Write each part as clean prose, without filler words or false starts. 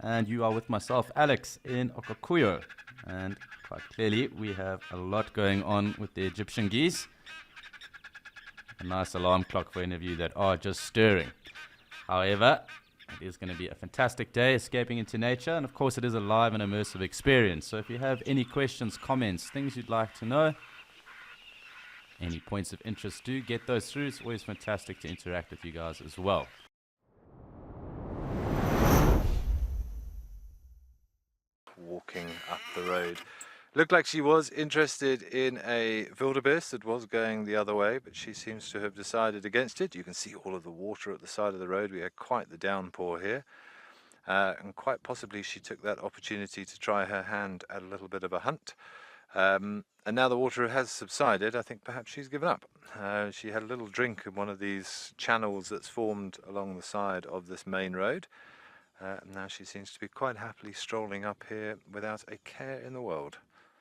and you are with myself, Alex, in Okakuyo. And quite clearly, we have a lot going on with the Egyptian geese. A nice alarm clock for any of you that are just stirring. However, it is going to be a fantastic day escaping into nature, and of course it is a live and immersive experience. So if you have any questions, comments, things you'd like to know, any points of interest, do get those through. It's always fantastic to interact with you guys as well. Walking up the road. Looked like she was interested in a wildebeest that was going the other way, but she seems to have decided against it. You can see all of the water at the side of the road. We had quite the downpour here. And quite possibly she took that opportunity to try her hand at a little bit of a hunt. And now the water has subsided, I think perhaps she's given up. She had a little drink in one of these channels that's formed along the side of this main road. Now she seems to be quite happily strolling up here without a care in the world.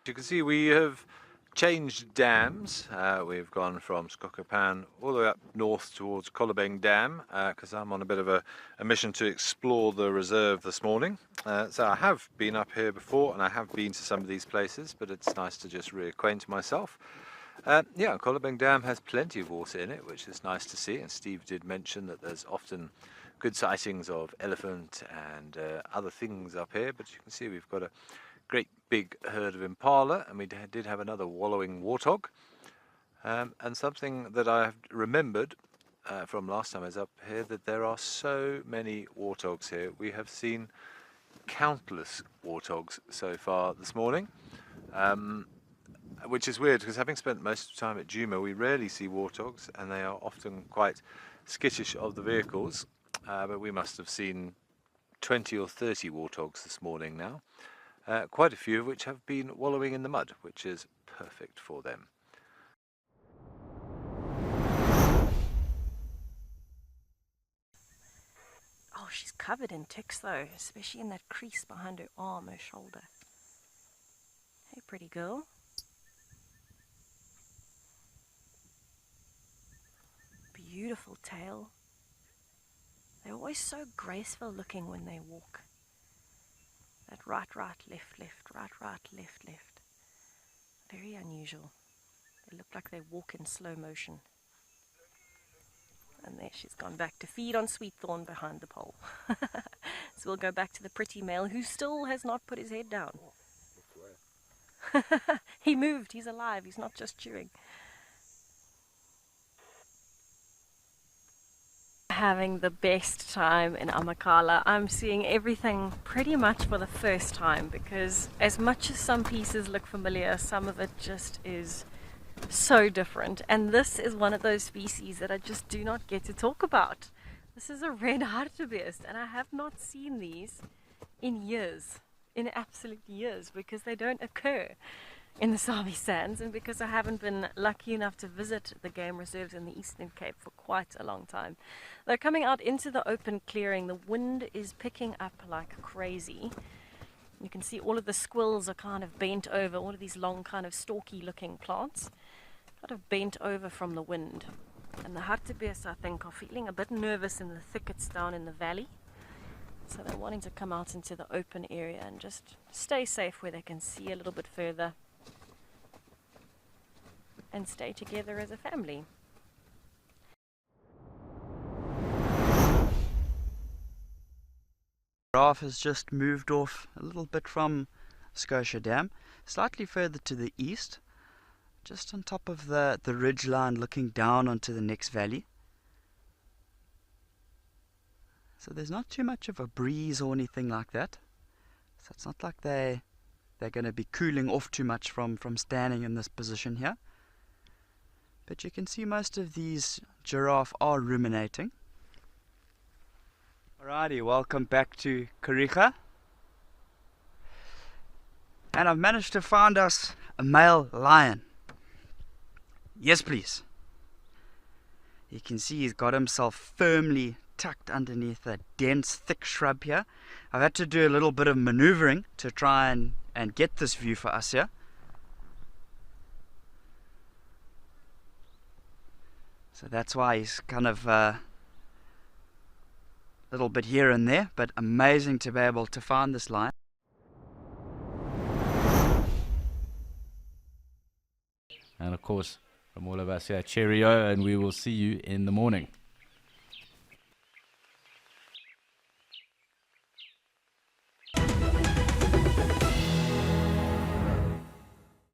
You can see we have changed dams. We've gone from Skokopan all the way up north towards Kolobeng Dam because I'm on a bit of a mission to explore the reserve this morning. So I have been up here before and I have been to some of these places, but it's nice to just reacquaint myself. Yeah, Kolobeng Dam has plenty of water in it, which is nice to see, and Steve did mention that there's often good sightings of elephant and other things up here, but you can see we've got a great big herd of impala, and we did have another wallowing warthog. And something that I have remembered from last time I was up here, that there are so many warthogs here. We have seen countless warthogs so far this morning, which is weird because having spent most of the time at Djuma, we rarely see warthogs, and they are often quite skittish of the vehicles. But we must have seen 20 or 30 warthogs this morning now, quite a few of which have been wallowing in the mud, which is perfect for them. Oh, she's covered in ticks though, especially in that crease behind her arm, her shoulder. Hey, pretty girl. Beautiful tail. They're always so graceful looking when they walk. That right, left, right, left. Very unusual. They look like they walk in slow motion. And there she's gone back to feed on sweet thorn behind the pole. So we'll go back to the pretty male who still has not put his head down. He moved, he's alive, he's not just chewing. Having the best time in Amakhala. I'm seeing everything pretty much for the first time, because as much as some pieces look familiar, some of it just is so different. And this is one of those species that I just do not get to talk about. This is a red hartebeest, and I have not seen these in years, in absolute years, because they don't occur in the Sabi Sands, and because I haven't been lucky enough to visit the game reserves in the Eastern Cape for quite a long time. They're coming out into the open clearing. The wind is picking up like crazy. You can see all of the squills are kind of bent over, all of these long kind of stalky looking plants, kind of bent over from the wind. And the hartebeest, I think, are feeling a bit nervous in the thickets down in the valley. So they're wanting to come out into the open area and just stay safe where they can see a little bit further and stay together as a family. Giraffe has just moved off a little bit from Scotia Dam, slightly further to the east, just on top of the ridge line looking down onto the next valley. So there's not too much of a breeze or anything like that. So it's not like they're going to be cooling off too much from standing in this position here. But you can see most of these giraffe are ruminating. Alrighty, welcome back to Kariga. And I've managed to find us a male lion. Yes, please. You can see he's got himself firmly tucked underneath a dense, thick shrub here. I've had to do a little bit of maneuvering to try and get this view for us here. So that's why he's kind of little bit here and there, but amazing to be able to find this lion. And of course, from all of us here, cheerio, and we will see you in the morning.